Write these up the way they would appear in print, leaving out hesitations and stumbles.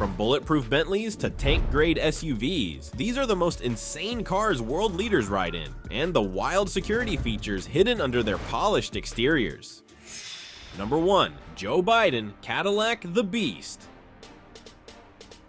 From bulletproof Bentleys to tank-grade SUVs, these are the most insane cars world leaders ride in, and the wild security features hidden under their polished exteriors. Number 1. Joe Biden Cadillac The Beast.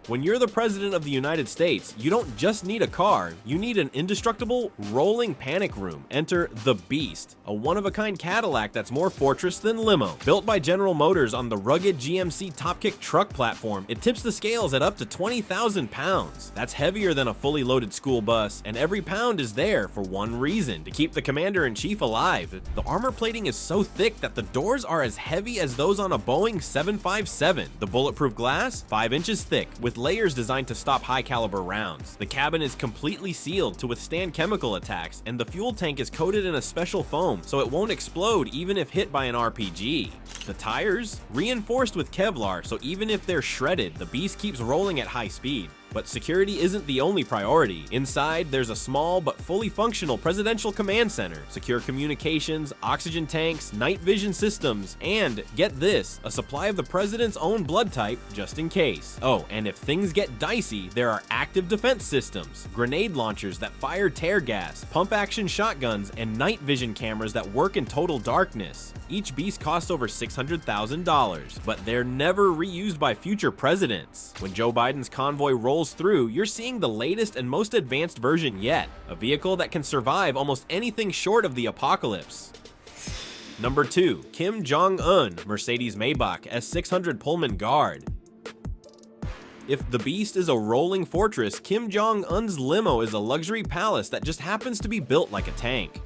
When you're the President of the United States, you don't just need a car, you need an indestructible, rolling panic room. Enter The Beast, a one-of-a-kind Cadillac that's more fortress than limo. Built by General Motors on the rugged GMC Topkick truck platform, it tips the scales at up to 20,000 pounds. That's heavier than a fully loaded school bus, and every pound is there for one reason: to keep the Commander-in-Chief alive. The armor plating is so thick that the doors are as heavy as those on a Boeing 757. The bulletproof glass, 5 inches thick, with layers designed to stop high-caliber rounds. The cabin is completely sealed to withstand chemical attacks, and the fuel tank is coated in a special foam so it won't explode even if hit by an RPG. The tires? Reinforced with Kevlar, so even if they're shredded, the Beast keeps rolling at high speed. But security isn't the only priority. Inside, there's a small but fully functional presidential command center, secure communications, oxygen tanks, night vision systems, and, get this, a supply of the president's own blood type just in case. Oh, and if things get dicey, there are active defense systems, grenade launchers that fire tear gas, pump-action shotguns, and night vision cameras that work in total darkness. Each Beast costs over $600,000, but they're never reused by future presidents. When Joe Biden's convoy rolls through, you're seeing the latest and most advanced version yet, a vehicle that can survive almost anything short of the apocalypse. Number 2. Kim Jong-un Mercedes Maybach S600 Pullman Guard. If the Beast is a rolling fortress, Kim Jong-un's limo is a luxury palace that just happens to be built like a tank.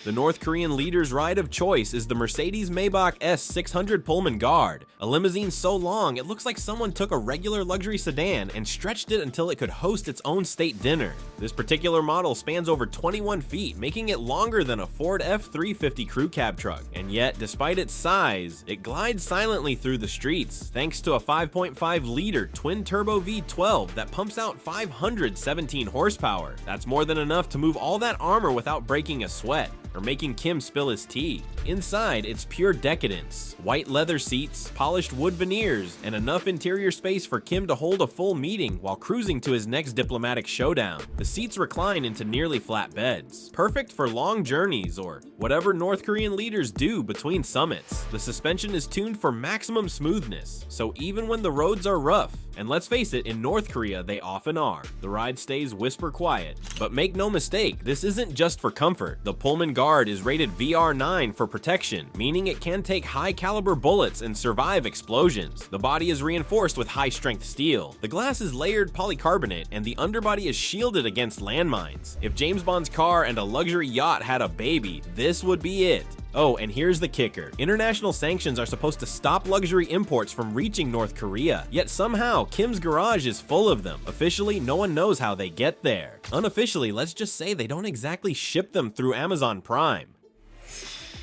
The North Korean leader's ride of choice is the Mercedes Maybach S600 Pullman Guard, a limousine so long it looks like someone took a regular luxury sedan and stretched it until it could host its own state dinner. This particular model spans over 21 feet, making it longer than a Ford F-350 crew cab truck, and yet, despite its size, it glides silently through the streets, thanks to a 5.5-liter twin-turbo V12 that pumps out 517 horsepower. That's more than enough to move all that armor without breaking a sweat or making Kim spill his tea. Inside, it's pure decadence. White leather seats, polished wood veneers, and enough interior space for Kim to hold a full meeting while cruising to his next diplomatic showdown. The seats recline into nearly flat beds, perfect for long journeys or whatever North Korean leaders do between summits. The suspension is tuned for maximum smoothness, so even when the roads are rough, and let's face it, in North Korea they often are, the ride stays whisper quiet. But make no mistake, this isn't just for comfort. The Pullman Guard is rated VR9 for protection, meaning it can take high-caliber bullets and survive explosions. The body is reinforced with high-strength steel. The glass is layered polycarbonate, and the underbody is shielded against landmines. If James Bond's car and a luxury yacht had a baby, this would be it. Oh, and here's the kicker. International sanctions are supposed to stop luxury imports from reaching North Korea, yet somehow Kim's garage is full of them. Officially, no one knows how they get there. Unofficially, let's just say they don't exactly ship them through Amazon Prime.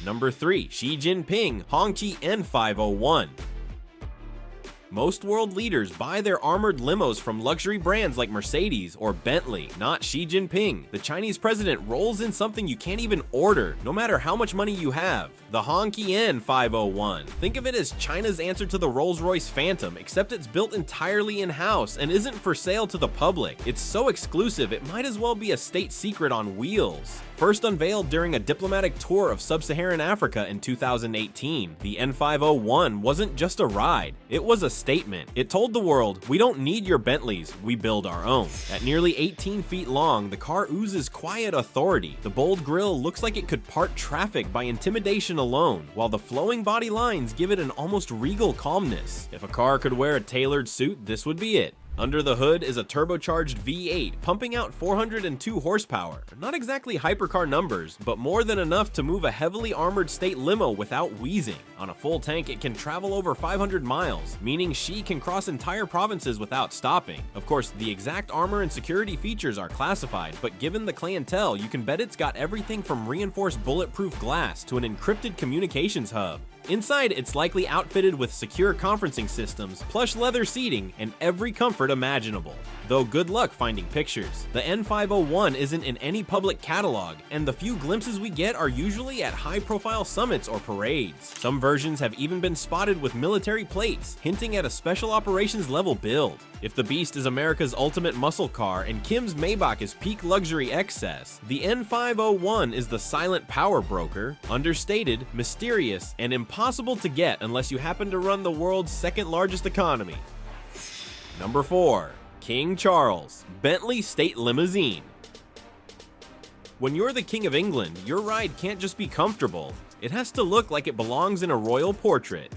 Number 3. Xi Jinping Hongqi N501. Most world leaders buy their armored limos from luxury brands like Mercedes or Bentley, not Xi Jinping. The Chinese president rolls in something you can't even order, no matter how much money you have. The Hongqi N501. Think of it as China's answer to the Rolls-Royce Phantom, except it's built entirely in-house and isn't for sale to the public. It's so exclusive, it might as well be a state secret on wheels. First unveiled during a diplomatic tour of sub-Saharan Africa in 2018, the N501 wasn't just a ride, it was a statement. It told the world, we don't need your Bentleys, we build our own. At nearly 18 feet long, the car oozes quiet authority. The bold grille looks like it could part traffic by intimidation alone, while the flowing body lines give it an almost regal calmness. If a car could wear a tailored suit, this would be it. Under the hood is a turbocharged V8 pumping out 402 horsepower. Not exactly hypercar numbers, but more than enough to move a heavily armored state limo without wheezing. On a full tank, it can travel over 500 miles, meaning Xi can cross entire provinces without stopping. Of course, the exact armor and security features are classified, but given the clientele, you can bet it's got everything from reinforced bulletproof glass to an encrypted communications hub. Inside, it's likely outfitted with secure conferencing systems, plush leather seating, and every comfort imaginable. Though good luck finding pictures. The N501 isn't in any public catalog, and the few glimpses we get are usually at high-profile summits or parades. Some versions have even been spotted with military plates, hinting at a special operations level build. If the Beast is America's ultimate muscle car and Kim's Maybach is peak luxury excess, the N501 is the silent power broker, understated, mysterious, and impossible to get unless you happen to run the world's second largest economy. Number 4. King Charles, Bentley State Limousine. When you're the King of England, your ride can't just be comfortable. It has to look like it belongs in a royal portrait.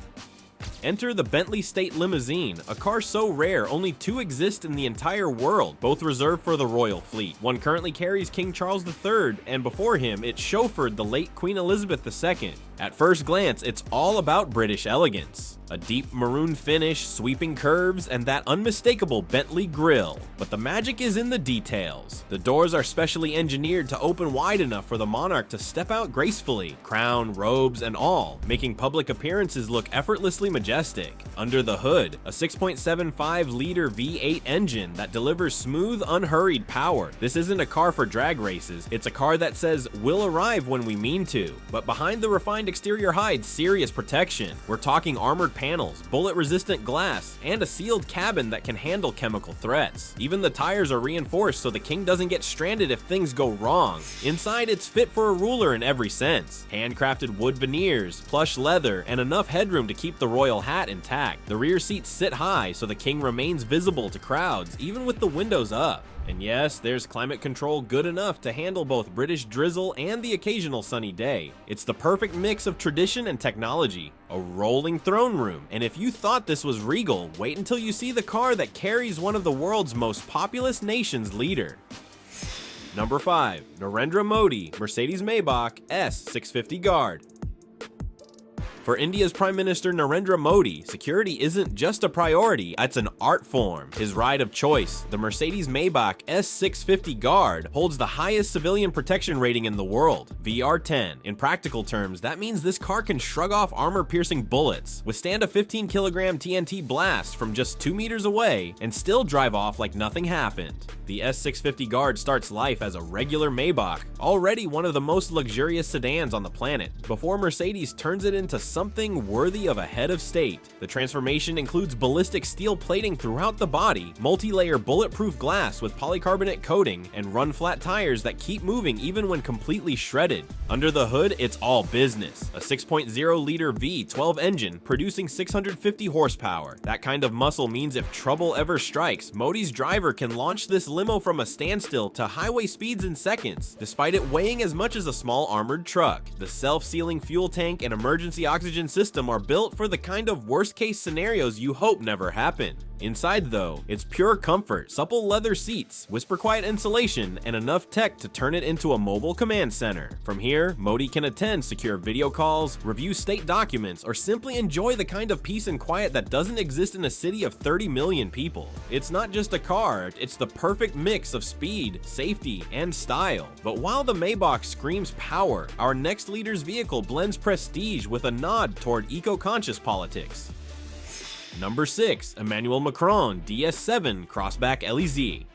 Enter the Bentley State Limousine, a car so rare only 2 exist in the entire world, both reserved for the royal fleet. One currently carries King Charles III, and before him it chauffeured the late Queen Elizabeth II. At first glance, it's all about British elegance. A deep maroon finish, sweeping curves, and that unmistakable Bentley grille. But the magic is in the details. The doors are specially engineered to open wide enough for the monarch to step out gracefully, crown, robes, and all, making public appearances look effortlessly majestic. Under the hood, a 6.75-liter V8 engine that delivers smooth, unhurried power. This isn't a car for drag races, it's a car that says, "We'll arrive when we mean to." But behind the refined exterior hides serious protection. We're talking armored panels, bullet-resistant glass, and a sealed cabin that can handle chemical threats. Even the tires are reinforced so the king doesn't get stranded if things go wrong. Inside, it's fit for a ruler in every sense. Handcrafted wood veneers, plush leather, and enough headroom to keep the royal hat intact. The rear seats sit high so the king remains visible to crowds, even with the windows up. And yes, there's climate control good enough to handle both British drizzle and the occasional sunny day. It's the perfect mix of tradition and technology. A rolling throne room. And if you thought this was regal, wait until you see the car that carries one of the world's most populous nation's leader. Number 5. Narendra Modi, Mercedes Maybach S650 Guard. For India's Prime Minister Narendra Modi, security isn't just a priority, it's an art form. His ride of choice, the Mercedes Maybach S650 Guard, holds the highest civilian protection rating in the world, VR10. In practical terms, that means this car can shrug off armor-piercing bullets, withstand a 15-kilogram TNT blast from just 2 meters away, and still drive off like nothing happened. The S650 Guard starts life as a regular Maybach, already one of the most luxurious sedans on the planet, before Mercedes turns it into something worthy of a head of state. The transformation includes ballistic steel plating throughout the body, multi-layer bulletproof glass with polycarbonate coating, and run-flat tires that keep moving even when completely shredded. Under the hood, it's all business. A 6.0-liter V12 engine producing 650 horsepower. That kind of muscle means if trouble ever strikes, Modi's driver can launch this limo from a standstill to highway speeds in seconds, despite it weighing as much as a small armored truck. The self-sealing fuel tank and emergency oxygen system are built for the kind of worst-case scenarios you hope never happen. Inside though, it's pure comfort, supple leather seats, whisper-quiet insulation, and enough tech to turn it into a mobile command center. From here, Modi can attend secure video calls, review state documents, or simply enjoy the kind of peace and quiet that doesn't exist in a city of 30 million people. It's not just a car, it's the perfect mix of speed, safety, and style. But while the Maybach screams power, our next leader's vehicle blends prestige with a nod toward eco-conscious politics. Number 6. Emmanuel Macron DS7 Crossback Élysée.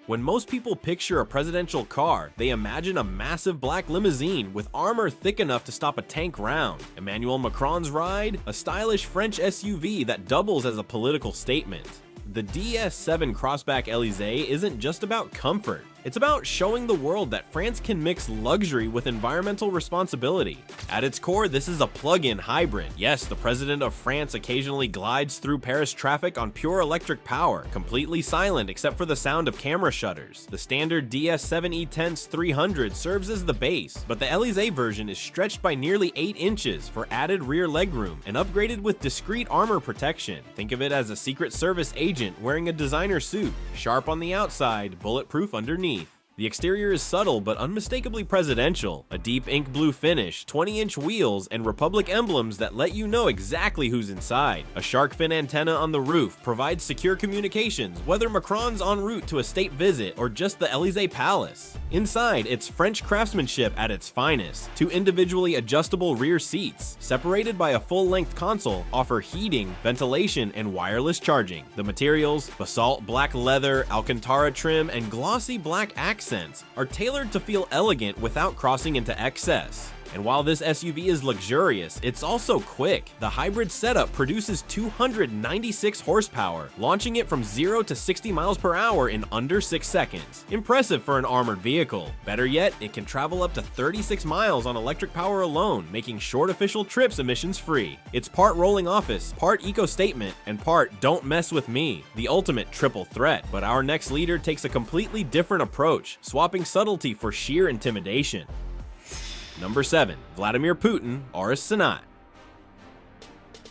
When most people picture a presidential car, they imagine a massive black limousine with armor thick enough to stop a tank round. Emmanuel Macron's ride? A stylish French SUV that doubles as a political statement. The DS7 Crossback Élysée isn't just about comfort. It's about showing the world that France can mix luxury with environmental responsibility. At its core, this is a plug-in hybrid. Yes, the president of France occasionally glides through Paris traffic on pure electric power, completely silent except for the sound of camera shutters. The standard DS7 E-Tense 300 serves as the base, but the Élysée version is stretched by nearly 8 inches for added rear legroom and upgraded with discreet armor protection. Think of it as a Secret Service agent wearing a designer suit, sharp on the outside, bulletproof underneath. The exterior is subtle but unmistakably presidential, a deep ink blue finish, 20-inch wheels, and Republic emblems that let you know exactly who's inside. A shark fin antenna on the roof provides secure communications, whether Macron's en route to a state visit or just the Élysée Palace. Inside, it's French craftsmanship at its finest. Two individually adjustable rear seats, separated by a full-length console, offer heating, ventilation, and wireless charging. The materials, basalt black leather, Alcantara trim, and glossy black accents are tailored to feel elegant without crossing into excess. And while this SUV is luxurious, it's also quick. The hybrid setup produces 296 horsepower, launching it from 0 to 60 miles per hour in under 6 seconds. Impressive for an armored vehicle. Better yet, it can travel up to 36 miles on electric power alone, making short official trips emissions-free. It's part rolling office, part eco-statement, and part don't mess with me, the ultimate triple threat. But our next leader takes a completely different approach, swapping subtlety for sheer intimidation. Number 7. Vladimir Putin, Aurus Senat.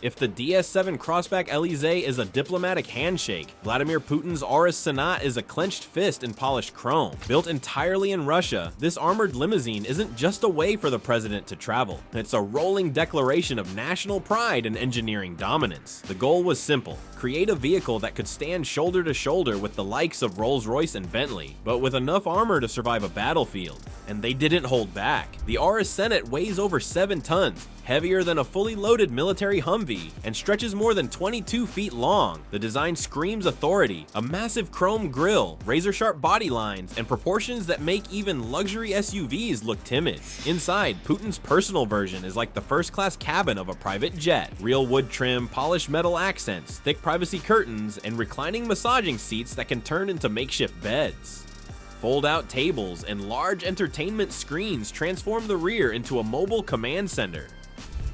If the DS7 Crossback Élysée is a diplomatic handshake, Vladimir Putin's Aurus Senat is a clenched fist in polished chrome. Built entirely in Russia, this armored limousine isn't just a way for the president to travel. It's a rolling declaration of national pride and engineering dominance. The goal was simple: create a vehicle that could stand shoulder to shoulder with the likes of Rolls-Royce and Bentley, but with enough armor to survive a battlefield. And they didn't hold back. The Aurus Senat weighs over 7 tons, heavier than a fully loaded military Humvee, and stretches more than 22 feet long. The design screams authority: a massive chrome grille, razor-sharp body lines, and proportions that make even luxury SUVs look timid. Inside, Putin's personal version is like the first-class cabin of a private jet. Real wood trim, polished metal accents, thick privacy curtains, and reclining massaging seats that can turn into makeshift beds. Fold-out tables and large entertainment screens transform the rear into a mobile command center.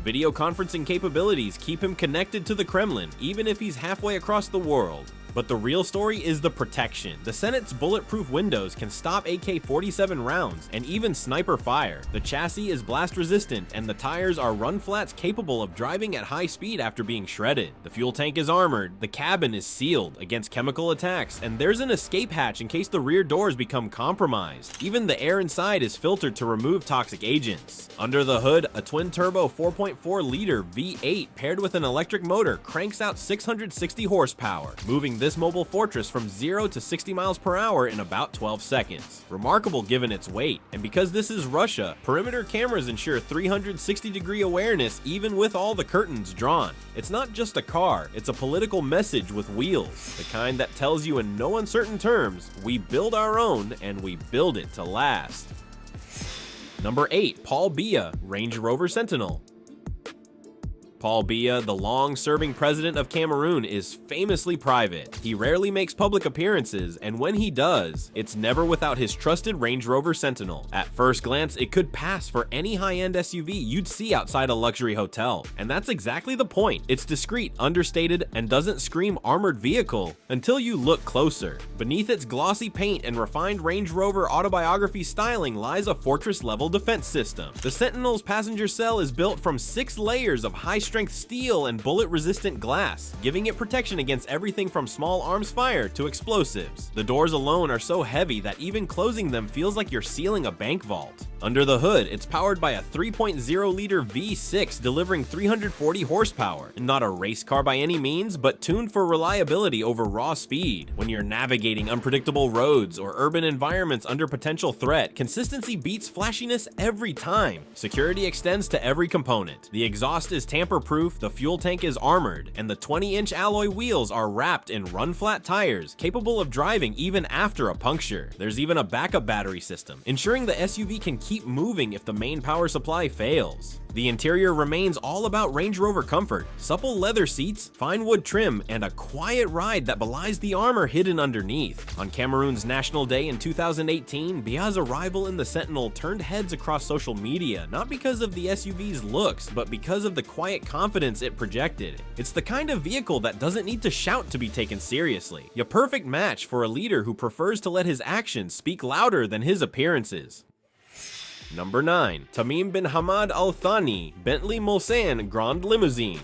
Video conferencing capabilities keep him connected to the Kremlin, even if he's halfway across the world. But the real story is the protection. The Senat's bulletproof windows can stop AK-47 rounds and even sniper fire. The chassis is blast resistant, and the tires are run flats capable of driving at high speed after being shredded. The fuel tank is armored, the cabin is sealed against chemical attacks, and there's an escape hatch in case the rear doors become compromised. Even the air inside is filtered to remove toxic agents. Under the hood, a twin-turbo 4.4-liter V8 paired with an electric motor cranks out 660 horsepower, moving this mobile fortress from 0 to 60 miles per hour in about 12 seconds. Remarkable given its weight, and because this is Russia, perimeter cameras ensure 360-degree awareness even with all the curtains drawn. It's not just a car, it's a political message with wheels, the kind that tells you in no uncertain terms, we build our own and we build it to last. Number 8. Paul Biya, Range Rover Sentinel. Paul Biya, the long-serving president of Cameroon, is famously private. He rarely makes public appearances, and when he does, it's never without his trusted Range Rover Sentinel. At first glance, it could pass for any high-end SUV you'd see outside a luxury hotel. And that's exactly the point. It's discreet, understated, and doesn't scream armored vehicle until you look closer. Beneath its glossy paint and refined Range Rover autobiography styling lies a fortress-level defense system. The Sentinel's passenger cell is built from 6 layers of high-strength steel and bullet-resistant glass, giving it protection against everything from small arms fire to explosives. The doors alone are so heavy that even closing them feels like you're sealing a bank vault. Under the hood, it's powered by a 3.0-liter V6 delivering 340 horsepower. Not a race car by any means, but tuned for reliability over raw speed. When you're navigating unpredictable roads or urban environments under potential threat, consistency beats flashiness every time. Security extends to every component. The exhaust is tamper-proof, the fuel tank is armored, and the 20-inch alloy wheels are wrapped in run-flat tires, capable of driving even after a puncture. There's even a backup battery system, ensuring the SUV can keep moving if the main power supply fails. The interior remains all about Range Rover comfort, supple leather seats, fine wood trim, and a quiet ride that belies the armor hidden underneath. On Cameroon's National Day in 2018, Biya's arrival in the Sentinel turned heads across social media, not because of the SUV's looks, but because of the quiet confidence it projected. It's the kind of vehicle that doesn't need to shout to be taken seriously. A perfect match for a leader who prefers to let his actions speak louder than his appearances. Number 9. Tamim bin Hamad Al Thani, Bentley Mulsanne Grand Limousine.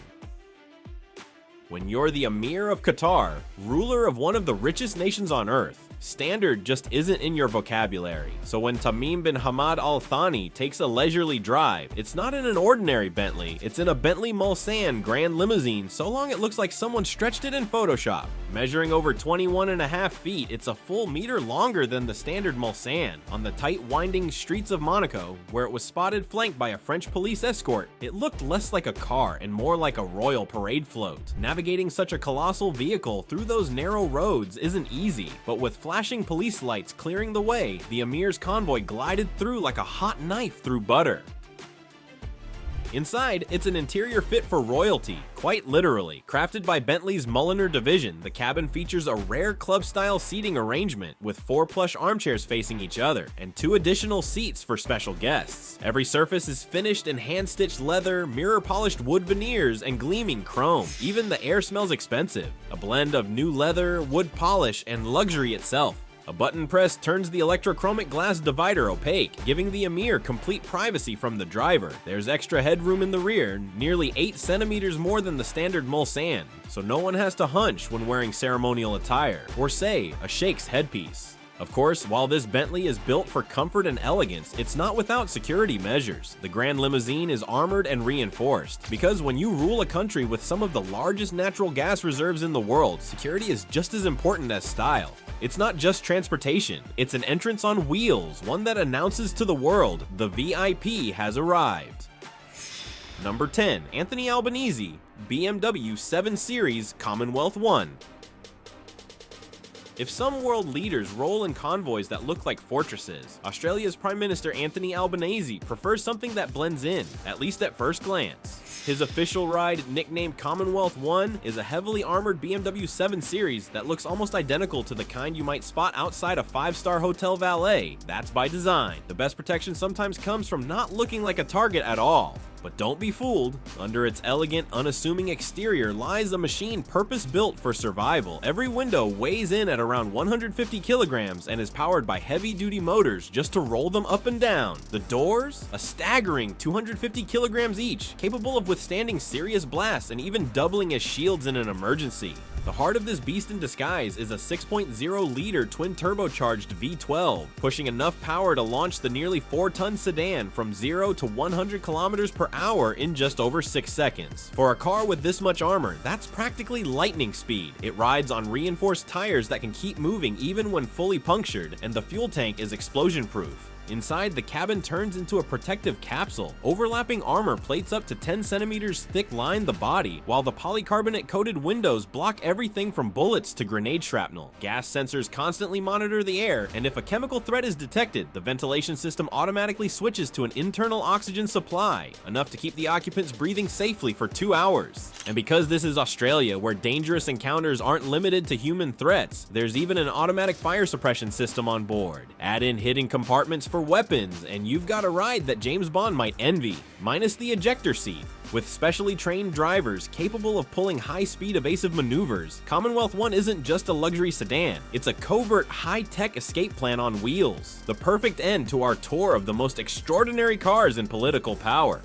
When you're the Emir of Qatar, ruler of one of the richest nations on earth, Standard just isn't in your vocabulary, so when Tamim bin Hamad Al Thani takes a leisurely drive, it's not in an ordinary Bentley, it's in a Bentley Mulsanne Grand Limousine so long it looks like someone stretched it in Photoshop. Measuring over 21.5 feet, it's a full meter longer than the standard Mulsanne. On the tight winding streets of Monaco, where it was spotted flanked by a French police escort, it looked less like a car and more like a royal parade float. Navigating such a colossal vehicle through those narrow roads isn't easy, but with flashing police lights clearing the way, the Emir's convoy glided through like a hot knife through butter. Inside, it's an interior fit for royalty, quite literally. Crafted by Bentley's Mulliner division, the cabin features a rare club-style seating arrangement with 4 plush armchairs facing each other, and 2 additional seats for special guests. Every surface is finished in hand-stitched leather, mirror-polished wood veneers, and gleaming chrome. Even the air smells expensive, a blend of new leather, wood polish, and luxury itself. A button press turns the electrochromic glass divider opaque, giving the Emir complete privacy from the driver. There's extra headroom in the rear, nearly 8 centimeters more than the standard Mulsanne, so no one has to hunch when wearing ceremonial attire, or say, a sheikh's headpiece. Of course, while this Bentley is built for comfort and elegance, it's not without security measures. The Grand Limousine is armored and reinforced, because when you rule a country with some of the largest natural gas reserves in the world, security is just as important as style. It's not just transportation, it's an entrance on wheels, one that announces to the world, the VIP has arrived. Number 10. Anthony Albanese, BMW 7 Series Commonwealth One. If some world leaders roll in convoys that look like fortresses, Australia's Prime Minister Anthony Albanese prefers something that blends in, at least at first glance. His official ride, nicknamed Commonwealth One, is a heavily armored BMW 7 Series that looks almost identical to the kind you might spot outside a 5-star hotel valet. That's by design. The best protection sometimes comes from not looking like a target at all. But don't be fooled. Under its elegant, unassuming exterior lies a machine purpose-built for survival. Every window weighs in at around 150 kilograms and is powered by heavy-duty motors just to roll them up and down. The doors? A staggering 250 kilograms each, capable of withstanding serious blasts and even doubling as shields in an emergency. The heart of this beast in disguise is a 6.0-liter twin-turbocharged V12, pushing enough power to launch the nearly 4-ton sedan from 0 to 100 kilometers per hour in just over 6 seconds. For a car with this much armor, that's practically lightning speed. It rides on reinforced tires that can keep moving even when fully punctured, and the fuel tank is explosion-proof. Inside, the cabin turns into a protective capsule. Overlapping armor plates up to 10 centimeters thick line the body, while the polycarbonate-coated windows block everything from bullets to grenade shrapnel. Gas sensors constantly monitor the air, and if a chemical threat is detected, the ventilation system automatically switches to an internal oxygen supply, enough to keep the occupants breathing safely for 2 hours. And because this is Australia, where dangerous encounters aren't limited to human threats, there's even an automatic fire suppression system on board. Add in hidden compartments for weapons, and you've got a ride that James Bond might envy, minus the ejector seat. With specially trained drivers capable of pulling high-speed evasive maneuvers, Commonwealth One isn't just a luxury sedan, it's a covert high-tech escape plan on wheels. The perfect end to our tour of the most extraordinary cars in political power.